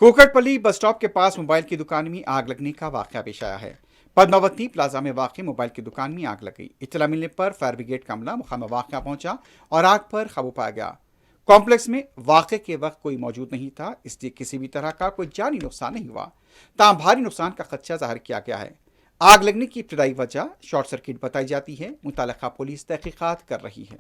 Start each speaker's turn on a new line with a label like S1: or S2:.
S1: Kukatpally bus stop के पास mobile की दुकान में आग लगने का वाकया पेश आया है। पद्मावती प्लाजा में वाकई मोबाइल की दुकान में आग लग गई। इत्तला मिलने पर फायर ब्रिगेड का अमला मुकाम वाकया पहुंचा और आग पर काबू पाया गया। कॉम्प्लेक्स में वाकये के वक्त कोई मौजूद नहीं था, इसलिए किसी भी तरह का कोई जानी नुकसान नहीं हुआ। ताम भारी नुकसान का खदशा जाहिर किया गया है। आग लगने की इब्तदाई वजह शॉर्ट सर्किट बताई जाती है। मुतल्लिका पुलिस तहकीकात कर रही है।